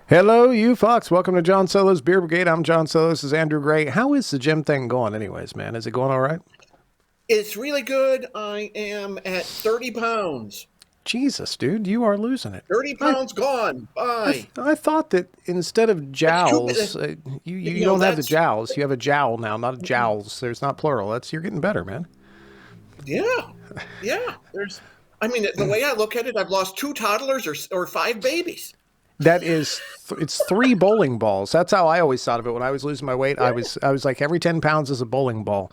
Hello, you Fox. Welcome to John Solo's Beer Brigade. I'm John Solo. This is Andrew Gray. How is the gym thing going, anyways, man? Is it going all right? It's really good. I am at 30 pounds. Jesus, dude, you are losing it. 30 I pounds gone. Bye. I thought that instead of That's too jowls, bad. you don't have the That's, jowls. You have a jowl now, not a jowls. There's not plural. That's you're getting better, man. yeah. Yeah. The way I look at it, I've lost two toddlers or five babies. That is, it's three bowling balls. That's how I always thought of it when I was losing my weight. I was like every 10 pounds is a bowling ball.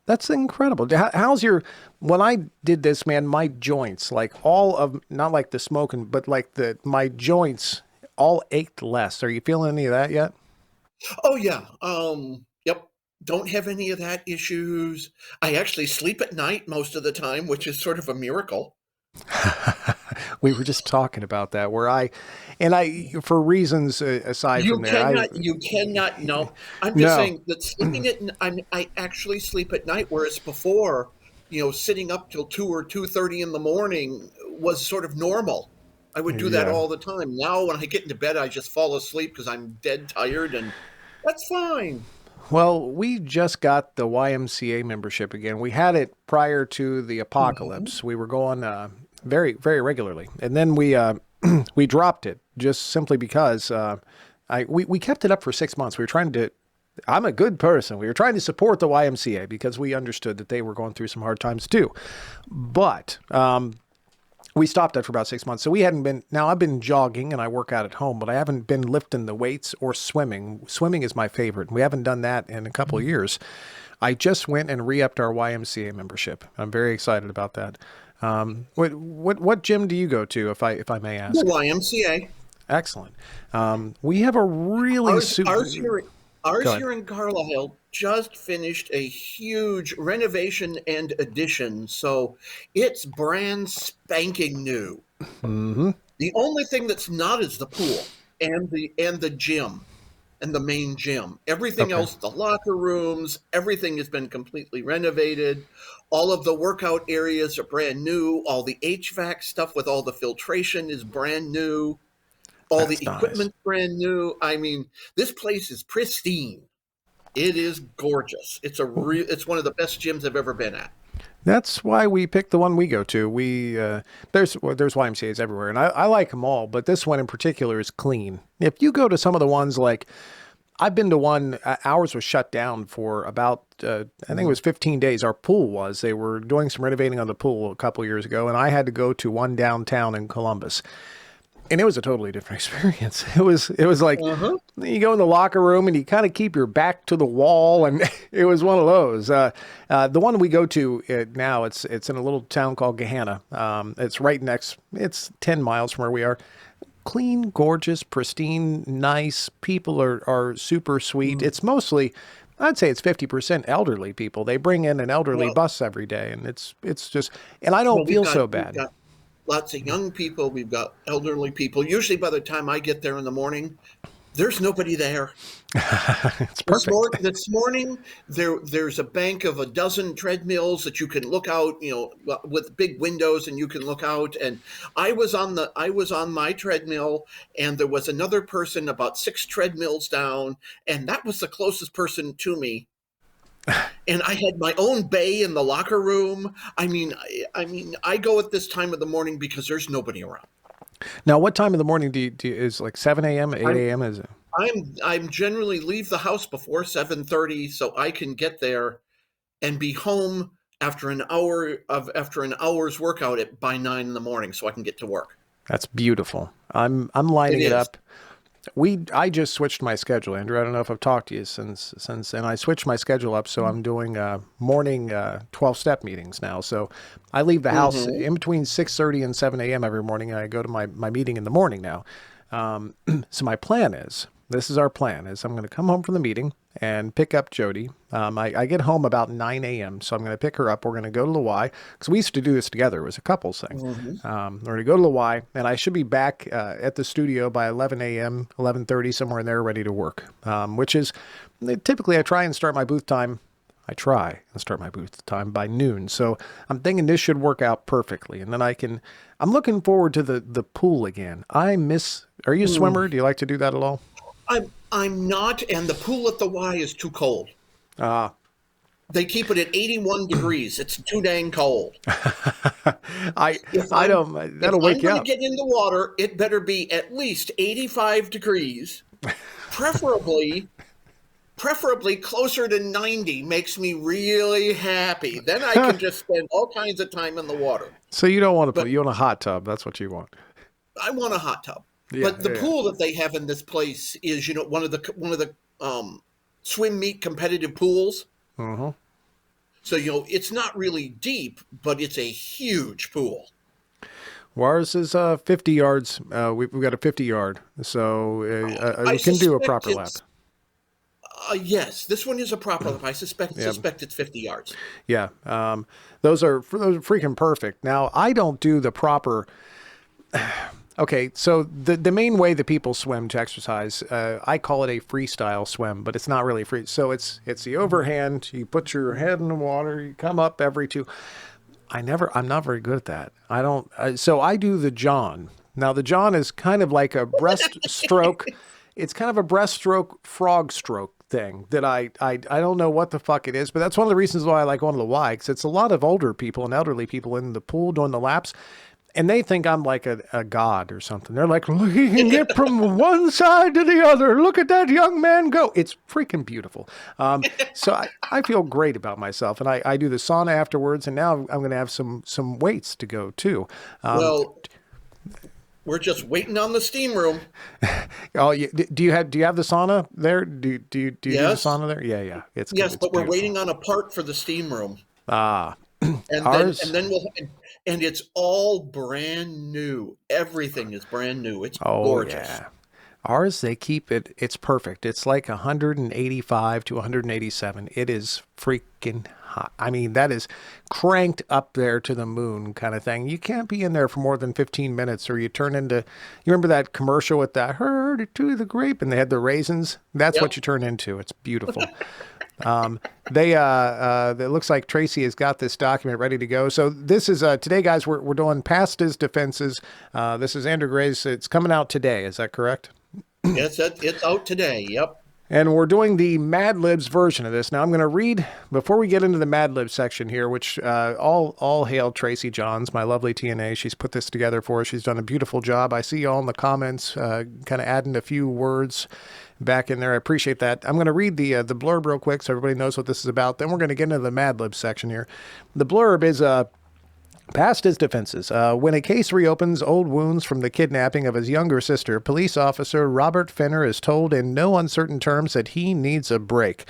That's incredible. How's your? When I did this, man, my joints, like all of, not like the smoking, but like my joints all ached less. Are you feeling any of that yet? Oh, yeah. Yep. Don't have any of that issues. I actually sleep at night most of the time, which is sort of a miracle. We were just talking about that where for reasons aside from there, You cannot, no. I'm just no. saying that I actually sleep at night, whereas before, sitting up till 2 or 2:30 in the morning was sort of normal. I would do that Yeah. all the time. Now, when I get into bed, I just fall asleep because I'm dead tired, and that's fine. Well, we just got the YMCA membership again. We had it prior to the Mhm. apocalypse. We were going very, very regularly, and then we we dropped it just simply because we kept it up for 6 months. We were trying to. I'm a good person. We were trying to support the YMCA because we understood that they were going through some hard times too. But we stopped that for about 6 months. So we hadn't been, now I've been jogging and I work out at home, but I haven't been lifting the weights or swimming. Swimming is my favorite. We haven't done that in a couple of years. I just went and re-upped our YMCA membership. I'm very excited about that. What gym do you go to, if I may The ask? YMCA. Excellent. We have a really Ours, super. ours here, Go ours ahead. here in Carlisle just finished a huge renovation and addition, so it's brand spanking new. Mm-hmm. The only thing that's not is the pool and the gym and the main gym. Everything Okay. else, the locker rooms, everything has been completely renovated. All of the workout areas are brand new. All the HVAC stuff with all the filtration is brand new. All the That's nice. equipment's brand new. I mean, this place is pristine. It is gorgeous. It's one of the best gyms I've ever been at. That's why we picked the one we go to. There's YMCA's everywhere, and I like them all, but this one in particular is clean. If you go to some of the ones like I've been to one, ours was shut down for about I think it was 15 days. Our pool was. They were doing some renovating on the pool a couple years ago, and I had to go to one downtown in Columbus, and it was a totally different experience. It was like Uh-huh. you go in the locker room and you kind of keep your back to the wall, and it was one of those. The one we go to now, it's in a little town called Gahanna. It's right next. It's 10 miles from where we are. Clean, gorgeous, pristine, nice. People are super sweet. Mm. It's mostly, I'd say it's 50% elderly people. They bring in an elderly Well, bus every day, and it's just, and I well, don't we've feel got so we've bad. got lots of young people. We've got elderly people. Usually, by the time I get there in the morning, there's nobody there. It's perfect. This morning, there's a bank of a dozen treadmills that you can look out, with big windows, and you can look out. And I was on my treadmill, and there was another person about six treadmills down, and that was the closest person to me. And I had my own bay in the locker room. I go at this time of the morning because there's nobody around. Now, what time of the morning is like 7 a.m., I'm 8 a.m. Is it? I'm generally leave the house before 7:30 so I can get there and be home after an hour's workout at by 9 in the morning so I can get to work. That's beautiful. I'm It lining it is. up. I just switched my schedule, Andrew. I don't know if I've talked to you since, and I switched my schedule up, so I'm doing morning 12-step meetings now. So I leave the house Mm-hmm. in between 6:30 and 7 a.m. every morning. I go to my meeting in the morning now. So my plan is, this is our plan, is I'm going to come home from the meeting and pick up Jody. I get home about 9 a.m., so I'm going to pick her up. We're going to go to the Y, because we used to do this together. It was a couples thing. Mm-hmm. We're going to go to the Y, and I should be back at the studio by 11 a.m., 11:30, somewhere in there, ready to work, which is typically I try and start my booth time I try and start my booth time by noon. So I'm thinking this should work out perfectly. And then I'm looking forward to the pool again. Are you a swimmer? Do you like to do that at all? I'm not, and the pool at the Y is too cold. Ah, They keep it at 81 degrees. It's too dang cold. I If I I'm don't. if That'll I'm wake you going to up. get in the water, it better be at least 85 degrees, preferably preferably closer to 90 makes me really happy. Then I can just spend all kinds of time in the water. So you don't want to But you want a hot tub. That's what you want. I want a hot tub. Yeah, But the yeah. pool that they have in this place is, one of the swim meet competitive pools. Uh-huh. So, it's not really deep, but it's a huge pool. Ours is 50 yards. We've got a 50 yard, so I we can do a suspect proper lap. it's yes, this one is a proper lap. I suspect Yeah, suspect it's 50 yards. yeah. Those are freaking perfect. Now I don't do the proper. Okay, so the main way that people swim to exercise, I call it a freestyle swim, but it's not really free. So it's the overhand. You put your head in the water. You come up every two. I'm not very good at that. I don't. So I do the John. Now the John is kind of like a breaststroke. It's kind of a breaststroke frog stroke thing that I don't know what the fuck it is, but that's one of the reasons why I like going to the Y, because it's a lot of older people and elderly people in the pool doing the laps. And they think I'm like a god or something. They're like, look, he can get from one side to the other. Look at that young man go. It's freaking beautiful. So I feel great about myself. And I do the sauna afterwards. And now I'm going to have some weights to go too. Well, we're just waiting on the steam room. Do you have the sauna there? Do you do the Yes. sauna there? Yeah, yeah. It's Yes, it's but we're beautiful. waiting on a part for the steam room. Ah, And then ours. and then we'll and it's all brand new. Everything is brand new. It's Oh gorgeous. yeah. Ours, they keep it, it's perfect. It's like 185 to 187. It is freaking hot. I mean, that is cranked up there to the moon kind of thing. You can't be in there for more than 15 minutes or you turn into, you remember that commercial with that herd it to the grape and they had the raisins? That's Yep. what you turn into. It's beautiful. It looks like Tracy has got this document ready to go. So this is, today guys, we're doing past his defenses. This is Andrew Gray's. It's coming out today. Is that correct? It's out today. Yep. And we're doing the Mad Libs version of this. Now I'm going to read, before we get into the Mad Libs section here, which all hail Tracy Johns, my lovely TNA. She's put this together for us. She's done a beautiful job. I see you all in the comments kind of adding a few words back in there. I appreciate that. I'm going to read the blurb real quick so everybody knows what this is about. Then we're going to get into the Mad Libs section here. The blurb is... Past his defenses. When a case reopens old wounds from the kidnapping of his younger sister, police officer Robert Fenner is told in no uncertain terms that he needs a break.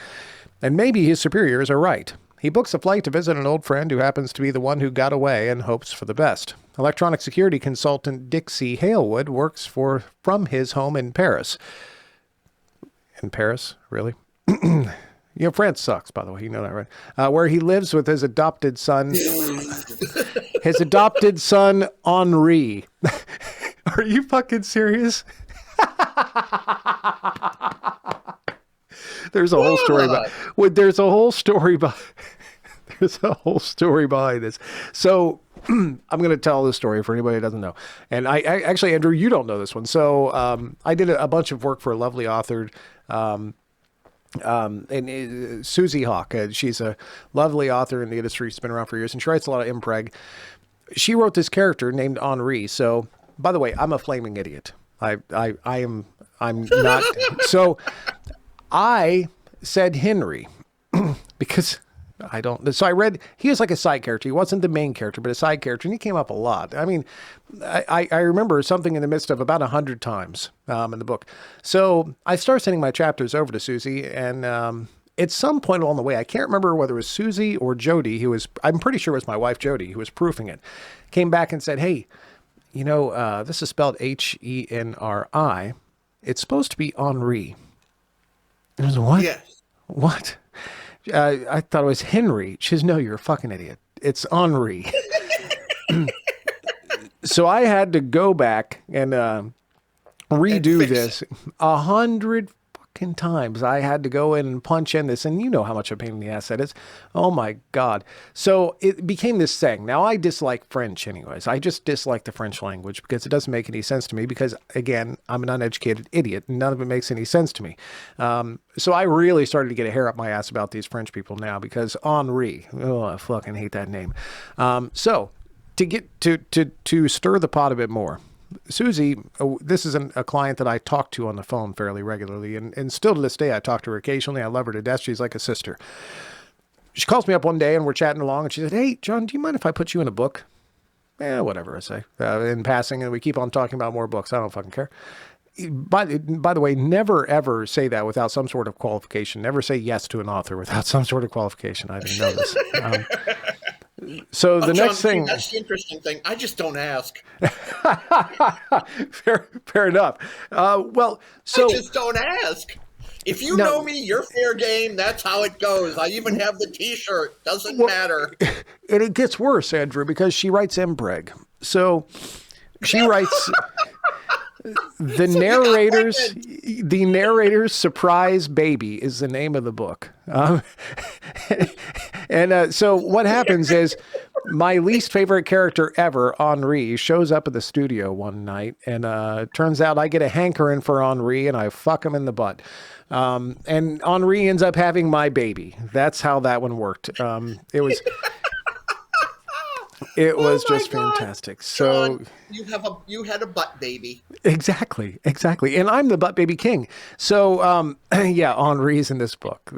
And maybe his superiors are right. He books a flight to visit an old friend who happens to be the one who got away and hopes for the best. Electronic security consultant Dixie Halewood works from his home in Paris. In Paris? Really? You know, France sucks, by the way. You know that, right? Where he lives with his adopted son. His adopted son, Henri. Are you fucking serious? There's a whole story about. Well, there's a whole story behind. There's a whole story behind this. So I'm going to tell this story for anybody who doesn't know. And I actually, Andrew, you don't know this one. So I did a bunch of work for a lovely author. Susie Hawk, she's a lovely author in the industry. She's been around for years and she writes a lot of impreg. She wrote this character named Henri. So, by the way, I'm a flaming idiot. I'm not. So I said Henry because I don't. So I read, he was like a side character. He wasn't the main character, but a side character. And he came up a lot. I mean, I remember something in the midst of about 100 times in the book. So I started sending my chapters over to Susie. And at some point along the way, I can't remember whether it was Susie or Jody, I'm pretty sure it was my wife, Jody, who was proofing it, came back and said, hey, you know, this is spelled Henri. It's supposed to be Henri. And I was what? Yes. What? I thought it was Henry. She says, no, you're a fucking idiot. It's Henri. So I had to go back and redo this 100 fucking times I had to go in and punch in this, and you know how much a pain in the ass that is. Oh my God. So it became this thing. Now I dislike French anyways. I just dislike the French language because it doesn't make any sense to me because, again, I'm an uneducated idiot and none of it makes any sense to me. So I really started to get a hair up my ass about these French people now because Henri, oh, I fucking hate that name. So to get to stir the pot a bit more, Susie, this is a client that I talk to on the phone fairly regularly, and still to this day I talk to her occasionally. I love her to death. She's like a sister. She calls me up one day and we're chatting along and she said, "Hey, John, do you mind if I put you in a book?" Whatever, I say, in passing, and we keep on talking about more books. I don't fucking care. By the way, never ever say that without some sort of qualification. Never say yes to an author without some sort of qualification. I didn't know this. So the John, next thing, that's the interesting thing. I just don't ask. fair enough. Well, so I just don't ask. If you know me, you're fair game. That's how it goes. I even have the T-shirt. Doesn't matter. And it gets worse, Andrew, because she writes MPreg. So she writes the narrator's surprise baby is the name of the book. So what happens is my least favorite character ever, Henri, shows up at the studio one night, and turns out I get a hankering for Henri, and I fuck him in the butt. And Henri ends up having my baby. That's how that one worked. It was just fantastic. So John, you had a butt baby. Exactly. And I'm the butt baby king. So, yeah, Henri's in this book.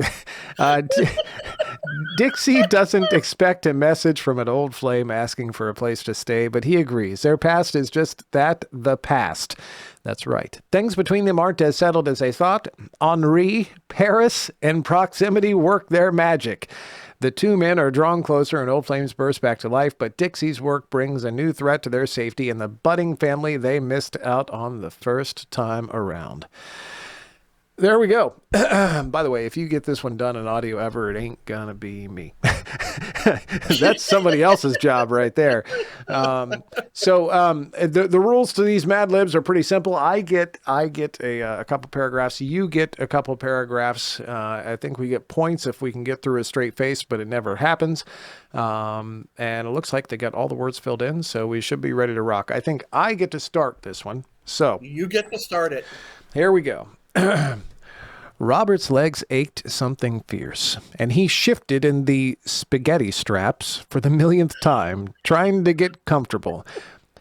Dixie doesn't expect a message from an old flame asking for a place to stay, but he agrees. Their past is just that, the past. That's right. Things between them aren't as settled as they thought. Henri, Paris, and proximity work their magic. The two men are drawn closer and old flames burst back to life, but Dixie's work brings a new threat to their safety and the budding family they missed out on the first time around. There we go. By the way, if you get this one done in audio ever, it ain't gonna be me. That's somebody else's job right there. The rules to these Mad Libs are pretty simple. I get a couple paragraphs. You get a couple paragraphs. I think we get points if we can get through a straight face, but it never happens. And it looks like they got all the words filled in, so we should be ready to rock. I think I get to start this one. So you get to start it. Here we go. Robert's legs ached something fierce, and he shifted in the spaghetti straps for the millionth time, trying to get comfortable.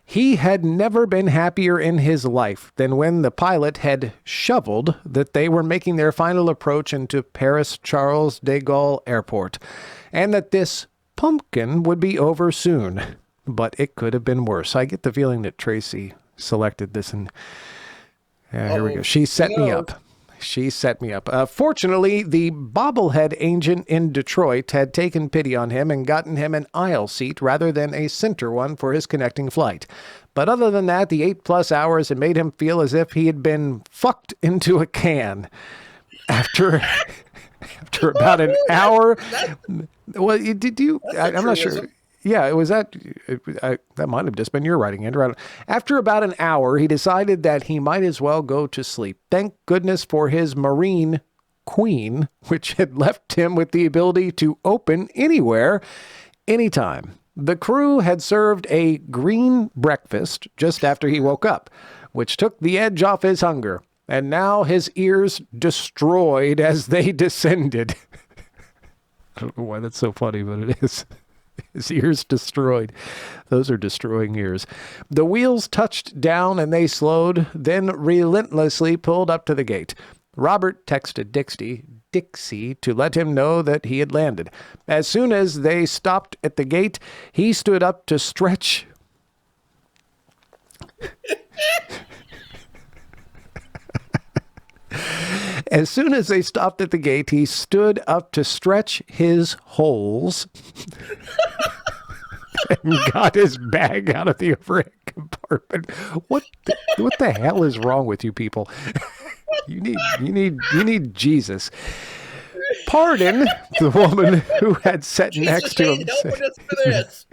He had never been happier in his life than when the pilot had shoveled that they were making their final approach into Paris Charles de Gaulle Airport, and that this pumpkin would be over soon. But it could have been worse. I get the feeling that Tracy selected this, and here we go. She set me up. Fortunately, the bobblehead agent in Detroit had taken pity on him and gotten him an aisle seat rather than a center one for his connecting flight. But other than that, the 8+ hours had made him feel as if he had been fucked into a can. After about an hour, well, did you? I'm not sure. Yeah, it was that. That might have just been your writing, Andrew. After about an hour, he decided that he might as well go to sleep. Thank goodness for his Marine Queen, which had left him with the ability to open anywhere, anytime. The crew had served a green breakfast just after he woke up, which took the edge off his hunger, and now his ears destroyed as they descended. I don't know why that's so funny, but it is. His ears destroyed. Those are destroying ears. The wheels touched down and they slowed, then relentlessly pulled up to the gate. Robert texted Dixie to let him know that he had landed. As soon as they stopped at the gate, he stood up to stretch. As soon as they stopped at the gate, he stood up to stretch his holes and got his bag out of the overhead compartment. What the hell is wrong with you people? You need Jesus. Pardon the woman who had sat next to him. Helping us for this.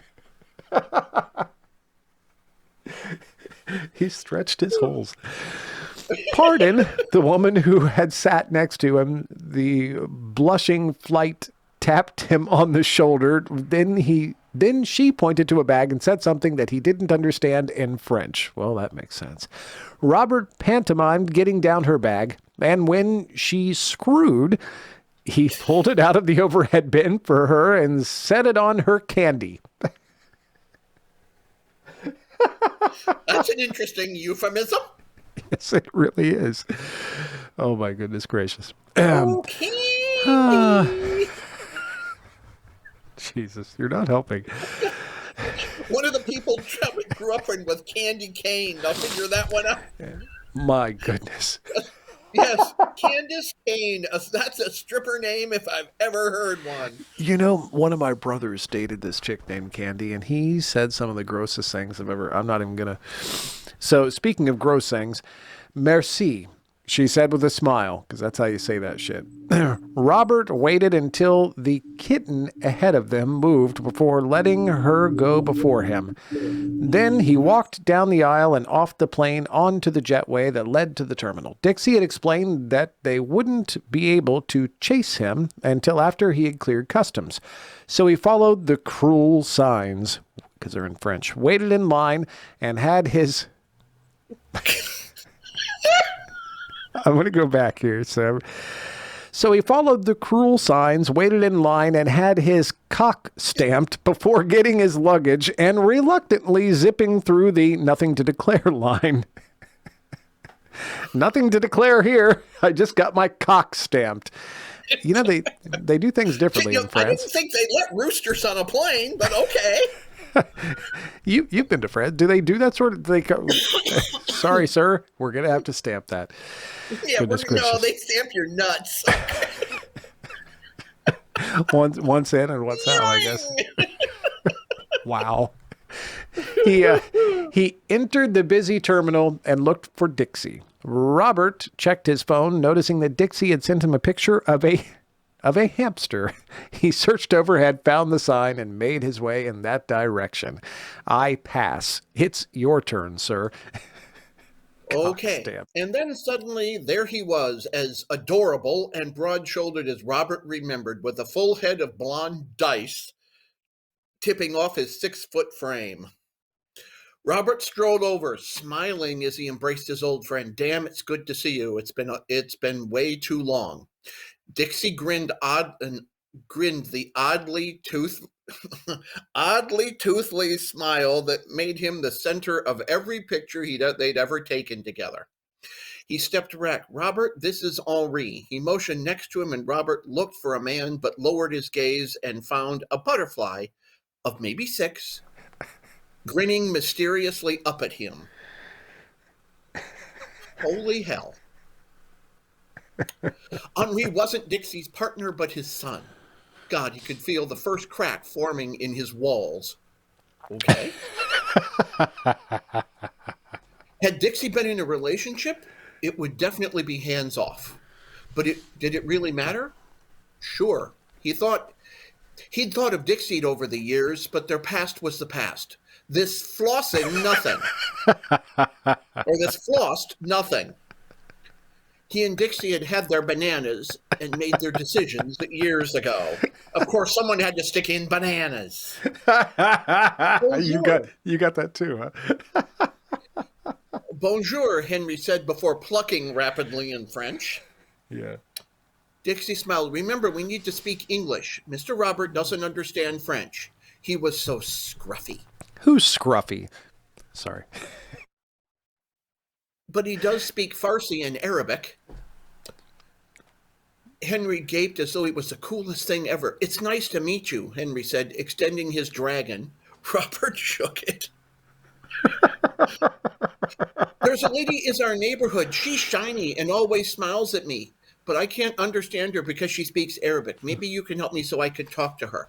He stretched his holes. Pardon, the woman who had sat next to him, the blushing flight tapped him on the shoulder. Then she pointed to a bag and said something that he didn't understand in French. Well, that makes sense. Robert pantomimed getting down her bag, and when she screwed, he pulled it out of the overhead bin for her and set it on her candy. That's an interesting euphemism. Yes, it really is. Oh, my goodness gracious. Okay. Jesus, you're not helping. One of the people we grew up with Candy Cane. I'll figure that one out. My goodness. Yes, Candace Kane. That's a stripper name if I've ever heard one. You know, one of my brothers dated this chick named Candy, and he said some of the grossest things I've ever... I'm not even going to... So, speaking of gross things, merci, she said with a smile, because that's how you say that shit. Robert waited until the kitten ahead of them moved before letting her go before him. Then he walked down the aisle and off the plane onto the jetway that led to the terminal. Dixie had explained that they wouldn't be able to chase him until after he had cleared customs. So he followed the cruel signs, because they're in French, waited in line, and had his... I'm going to go back here, Sam. So he followed the cruel signs, waited in line, and had his cock stamped before getting his luggage and reluctantly zipping through the nothing to declare line. Nothing to declare here. I just got my cock stamped. You know, they do things differently in France. I didn't think they let roosters on a plane, but okay. You've been to France. Do they do that sort of thing? Sorry, sir. We're going to have to stamp that. Yeah, no, they stamp your nuts. Once in and once out, I guess. Wow. He entered the busy terminal and looked for Dixie. Robert checked his phone, noticing that Dixie had sent him a picture of a hamster. He searched overhead, found the sign, and made his way in that direction. I pass. It's your turn, sir. Okay. And then suddenly there he was, as adorable and broad-shouldered as Robert remembered, with a full head of blonde dice tipping off his 6-foot frame. Robert strolled over, smiling as he embraced his old friend. Damn, it's good to see you. It's been way too long. Dixie grinned the oddly toothly smile that made him the center of every picture they'd ever taken together. He stepped back. Robert, this is Henri. He motioned next to him, and Robert looked for a man, but lowered his gaze and found a butterfly of maybe 6, grinning mysteriously up at him. Holy hell. Henri wasn't Dixie's partner, but his son. God, he could feel the first crack forming in his walls. Okay. Had Dixie been in a relationship, it would definitely be hands off. But did it really matter? Sure. He'd thought of Dixie over the years, but their past was the past. This flossing, nothing. Or this flossed, nothing. He and Dixie had their bananas and made their decisions years ago. Of course, someone had to stick in bananas. You got that too, huh? Bonjour, Henry said before plucking rapidly in French. Yeah. Dixie smiled. Remember, we need to speak English. Mr. Robert doesn't understand French. He was so scruffy. Who's scruffy? Sorry. But he does speak Farsi and Arabic. Henry gaped as though it was the coolest thing ever. It's nice to meet you, Henry said, extending his dragon. Robert shook it. There's a lady in our neighborhood. She's shiny and always smiles at me, but I can't understand her because she speaks Arabic. Maybe you can help me so I could talk to her.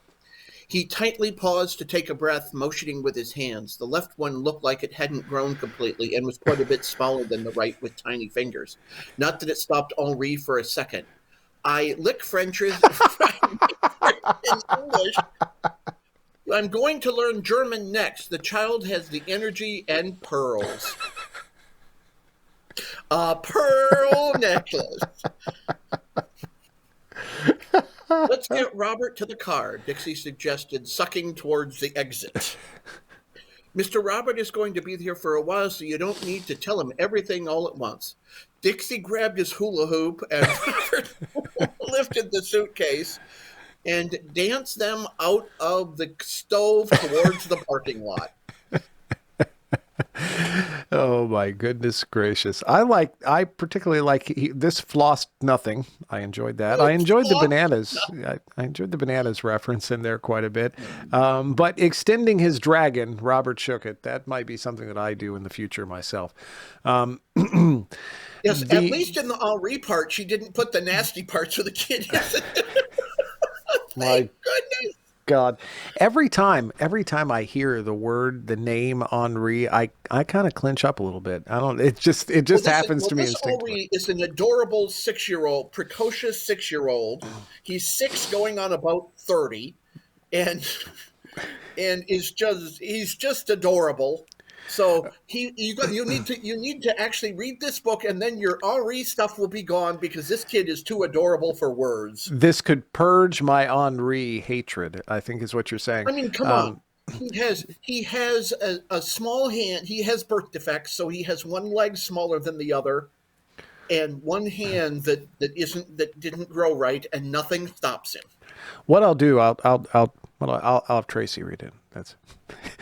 He tightly paused to take a breath, motioning with his hands. The left one looked like it hadn't grown completely and was quite a bit smaller than the right with tiny fingers. Not that it stopped Henri for a second. I lick French in English. I'm going to learn German next. The child has the energy and pearls. A pearl necklace. Let's get Robert to the car, Dixie suggested, sucking towards the exit. Mr. Robert is going to be here for a while, so you don't need to tell him everything all at once. Dixie grabbed his hula hoop and Robert lifted the suitcase and danced them out of the stove towards the parking lot. Oh my goodness gracious! I particularly like this flossed nothing. I enjoyed that. I enjoyed the bananas. I enjoyed the bananas reference in there quite a bit. But extending his dragon, Robert shook it. That might be something that I do in the future myself. Yes, at least in the Henri part, she didn't put the nasty parts of the kid. My Goodness. God, every time I hear the name Henri, I kind of clinch up a little bit. I don't. It just happens to me instinctively. Henri is an adorable 6-year-old, precocious 6-year-old. He's 6, going on about 30, and he's just adorable. So you need to actually read this book, and then your Henri stuff will be gone because this kid is too adorable for words. This could purge my Henri hatred, I think is what you're saying. I mean, come on. He has a small hand. He has birth defects, so he has one leg smaller than the other, and one hand that didn't grow right, and nothing stops him. What I'll do, I'll have Tracy read it. That's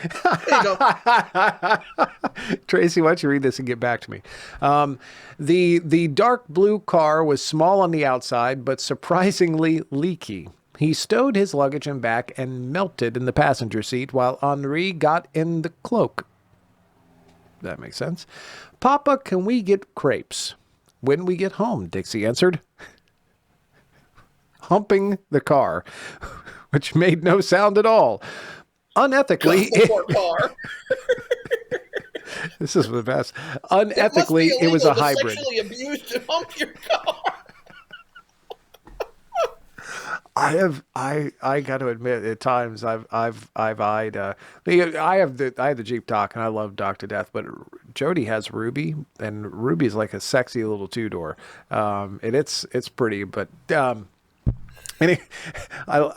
There you go. Tracy, why don't you read this and get back to me? The dark blue car was small on the outside, but surprisingly leaky. He stowed his luggage in back and melted in the passenger seat while Henri got in the cloak. That makes sense. Papa, can we get crepes? When we get home, Dixie answered, humping the car, which made no sound at all. Unethically, this is the best. Unethically, it was a hybrid. Sexually abused to hump your car. I got to admit, at times I've eyed. I have the Jeep Doc, and I love Doc to death. But Jody has Ruby, and Ruby's like a sexy little 2-door, and it's pretty. But I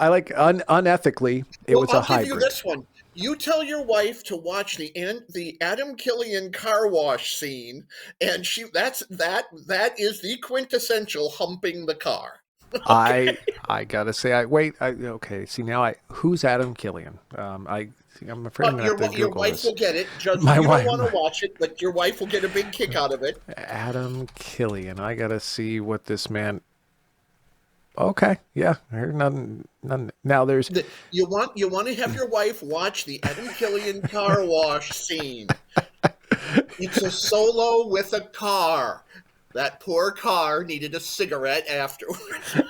like unethically. It was a hybrid. I'll give you this one. You tell your wife to watch the Adam Killian car wash scene, and that is the quintessential humping the car. Okay. I gotta say, okay. See now, who's Adam Killian? I'm afraid I'm gonna have to Google your wife this. will get it. You don't want to watch it, but your wife will get a big kick out of it. Adam Killian. I gotta see what this man. Okay, yeah, I heard none. Now there's you want to have your wife watch the Adam Killian car wash scene. It's a solo with a car. That poor car needed a cigarette afterwards.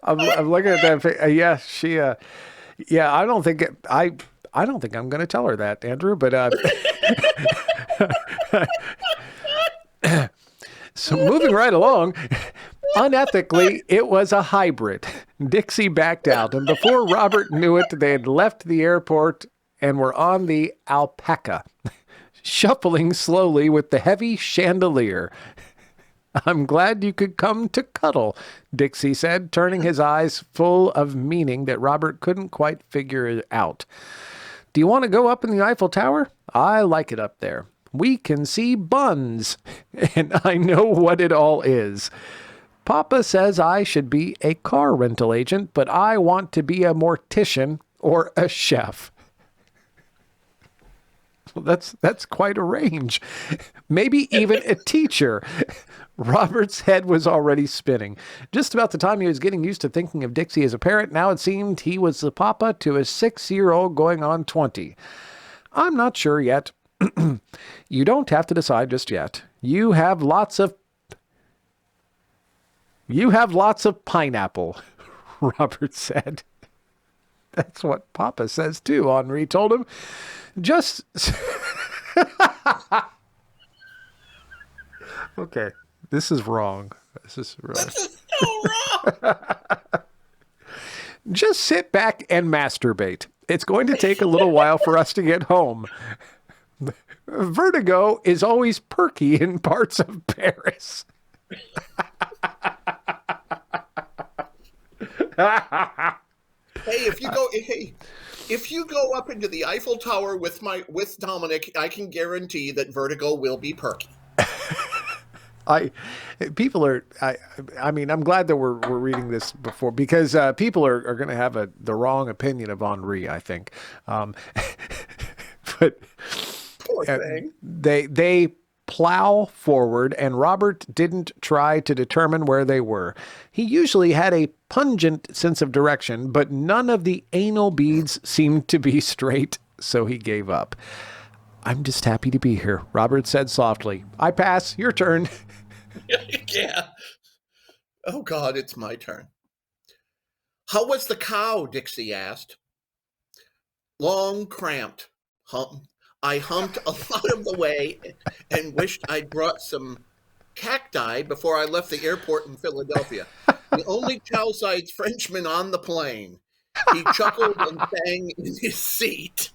I'm looking at that. Yeah, she. Yeah, I don't think I'm going to tell her that, Andrew. But so moving right along. Unethically, it was a hybrid. Dixie backed out, and before Robert knew it, they had left the airport and were on the Alpaca, shuffling slowly with the heavy chandelier. I'm glad you could come to cuddle, Dixie said, turning his eyes full of meaning that Robert couldn't quite figure it out. Do you want to go up in the Eiffel Tower? I like it up there. We can see buns, and I know what it all is. Papa says I should be a car rental agent, but I want to be a mortician or a chef. Well, that's quite a range. Maybe even a teacher. Robert's head was already spinning. Just about the time he was getting used to thinking of Dixie as a parent, now it seemed he was the papa to a 6-year-old going on 20. I'm not sure yet. You don't have to decide just yet. You have lots of pineapple, Robert said. That's what Papa says too, Henri told him. Just... Okay, this is wrong. This is so wrong. Just sit back and masturbate. It's going to take a little while for us to get home. Vertigo is always perky in parts of Paris. Hey, if you go up into the Eiffel Tower with Dominic, I can guarantee that vertigo will be perky. I people are I mean I'm glad that we're reading this before because people are going to have the wrong opinion of Henri, I think. But Poor thing. they plow forward, and Robert didn't try to determine where they were. He usually had a pungent sense of direction, but none of the anal beads seemed to be straight, so he gave up. I'm just happy to be here, Robert said softly. I pass. Your turn. Yeah. Oh, God, it's my turn. How was the cow? Dixie asked. Long, cramped. I humped a lot of the way and wished I'd brought some cacti before I left the airport in Philadelphia. The only chow-sized Frenchman on the plane. He chuckled and sang in his seat.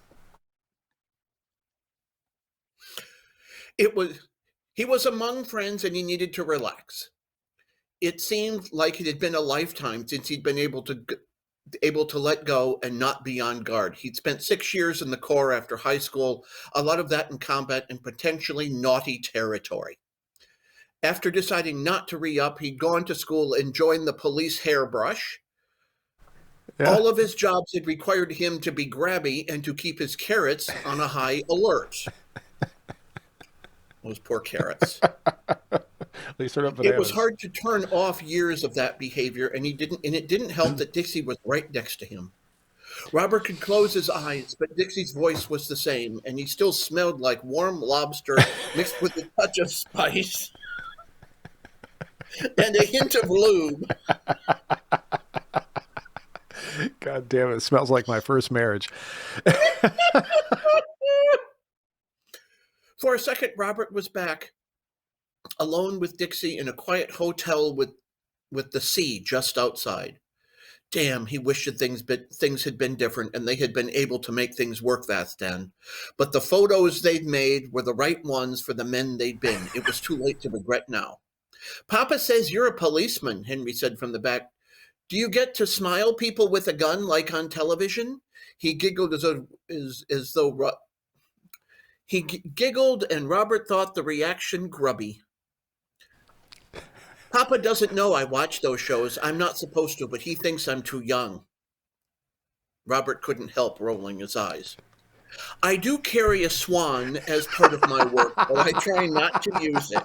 He was among friends and he needed to relax. It seemed like it had been a lifetime since he'd been able to let go and not be on guard. He'd spent 6 years in the Corps after high school, a lot of that in combat and potentially naughty territory. After deciding not to re-up, he'd gone to school and joined the police hairbrush. Yeah. All of his jobs had required him to be grabby and to keep his carrots on a high alert. Those poor carrots. It was hard to turn off years of that behavior, and it didn't help that Dixie was right next to him. Robert could close his eyes, but Dixie's voice was the same, and he still smelled like warm lobster mixed with a touch of spice and a hint of lube. God damn it smells like my first marriage. For a second, Robert was back, alone with Dixie in a quiet hotel with the sea just outside. Damn, he wished that things had been different and they had been able to make things work back then. But the photos they'd made were the right ones for the men they'd been. It was too late to regret now. Papa says you're a policeman, Henry said from the back. Do you get to smile people with a gun like on television? He giggled He giggled, and Robert thought the reaction grubby. Papa doesn't know I watch those shows. I'm not supposed to, but he thinks I'm too young. Robert couldn't help rolling his eyes. I do carry a swan as part of my work, but I try not to use it.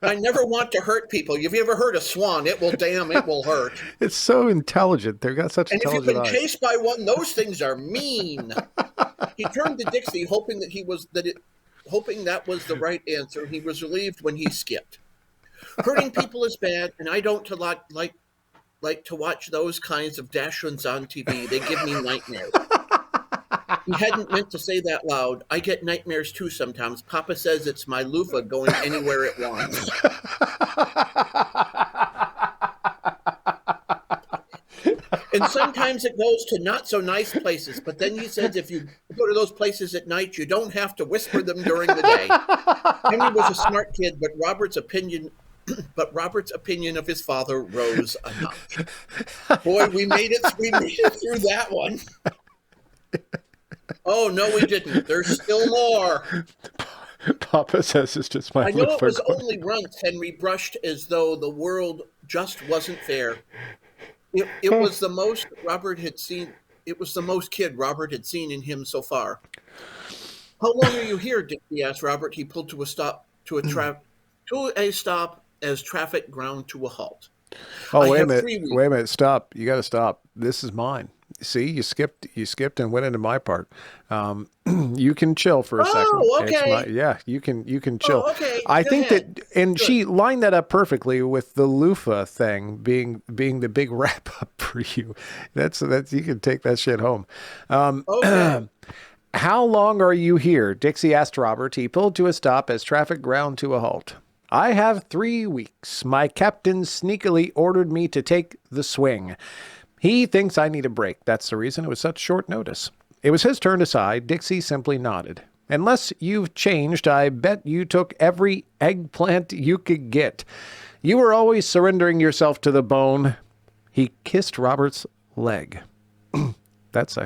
I never want to hurt people. Have you ever heard a swan? It will hurt. It's so intelligent. They've got such intelligent eyes. And if you've been chased by one, those things are mean. He turned to Dixie, hoping that was the right answer. He was relieved when he skipped. Hurting people is bad, and I don't like to watch those kinds of dachshunds on TV. They give me nightmares. He hadn't meant to say that loud. I get nightmares too sometimes. Papa says it's my loofah going anywhere it wants. And sometimes it goes to not so nice places. But then he says if you go to those places at night, you don't have to whisper them during the day. Henry was a smart kid, but Robert's opinion of his father rose a notch. Boy, we made it through that one. Oh, no, we didn't. There's still more. Papa says it's just my I know it was only runts, Henry brushed as though the world just wasn't fair. It was the most Robert had seen. It was the most kid Robert had seen in him so far. How long are you here, Dixie asked Robert. He pulled to a stop as traffic ground to a halt. Oh, wait a minute. Stop. You got to stop. This is mine. See, you skipped and went into my part. You can chill for a second. Oh, okay. You can chill. Oh, okay. I think that, and good. She lined that up perfectly with the loofah thing being the big wrap up for you. That's you can take that shit home. Okay. How long are you here? Dixie asked Robert. He pulled to a stop as traffic ground to a halt. I have 3 weeks. My captain sneakily ordered me to take the swing. He thinks I need a break. That's the reason it was such short notice. It was his turn to sigh. Dixie simply nodded. Unless you've changed, I bet you took every eggplant you could get. You were always surrendering yourself to the bone. He kissed Robert's leg. That's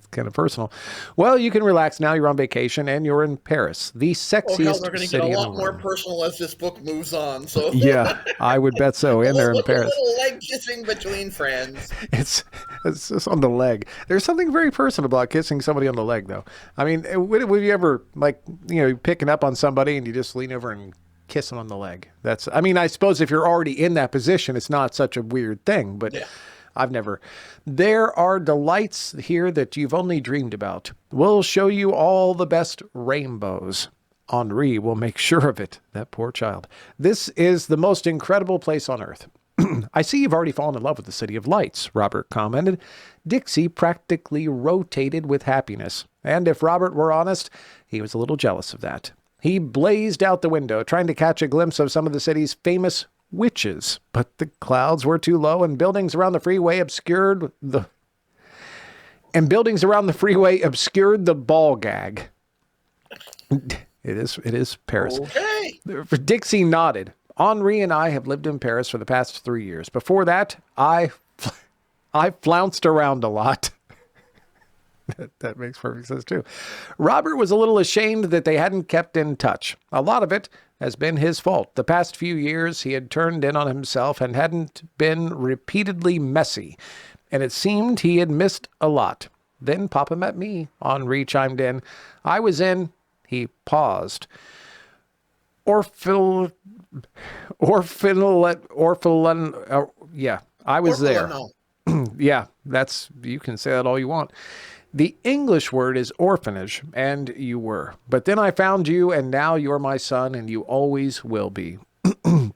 kind of personal. Well, you can relax now. You're on vacation and you're in Paris, the sexiest they're going to city get a in the lot more world. personal as this book moves on. So Yeah, I would bet so. And they're in Paris. A little leg kissing between friends. It's just on the leg. There's something very personal about kissing somebody on the leg, though. I mean, would you ever, like, picking up on somebody and you just lean over and kiss them on the leg? I mean, I suppose if you're already in that position, it's not such a weird thing, but yeah. I've never. There are delights here that you've only dreamed about. We'll show you all the best rainbows. Henri will make sure of it. That poor child. This is the most incredible place on earth. I see you've already fallen in love with the City of Lights, Robert commented. Dixie practically rotated with happiness. And if Robert were honest, he was a little jealous of that. He blazed out the window, trying to catch a glimpse of some of the city's famous witches, but the clouds were too low and buildings around the freeway obscured the ball gag. It is Paris. Okay. Dixie nodded. Henri and I have lived in Paris for the past 3 years. Before that, I flounced around a lot. That makes perfect sense, too. Robert was a little ashamed that they hadn't kept in touch. A lot of it has been his fault. The past few years, he had turned in on himself and hadn't been repeatedly messy, and it seemed he had missed a lot. Then Papa met me, Henri chimed in. I was in, he paused. Yeah, I was there. Yeah, you can say that all you want. The English word is orphanage, and you were. But then I found you, and now you're my son, and you always will be. A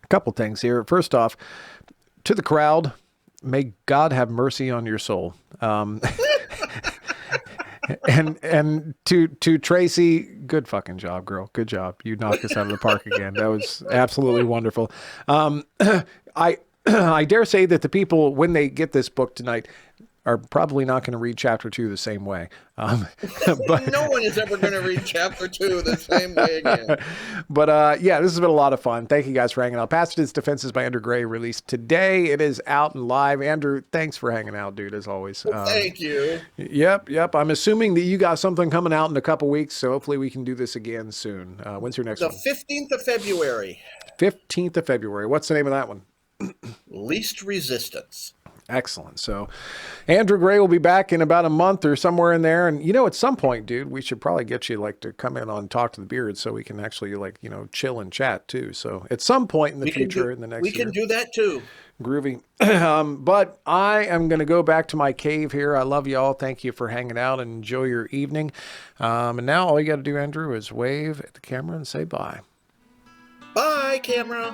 couple things here. First off, to the crowd, may God have mercy on your soul. And to Tracy, good fucking job, girl. Good job. You knocked us out of the park again. That was absolutely wonderful. I dare say that the people, when they get this book tonight, are probably not going to read chapter 2 the same way. But no one is ever going to read chapter 2 the same way again. But yeah, this has been a lot of fun. Thank you guys for hanging out. Pasad's Defenses by Andrew Gray released today. It is out and live. Andrew, thanks for hanging out, dude, as always. Thank you. Yep. I'm assuming that you got something coming out in a couple weeks, so hopefully we can do this again soon. When's your next one? The 15th of February. 15th of February. What's the name of that one? Least Resistance. Excellent. So Andrew Gray will be back in about a month or somewhere in there. And, at some point, dude, we should probably get you to come in on Talk to the Beard so we can actually chill and chat too. So at some point in the future, in the next year. We can do that too. Groovy. But I am going to go back to my cave here. I love you all. Thank you for hanging out and enjoy your evening. And now all you got to do, Andrew, is wave at the camera and say bye. Bye, camera.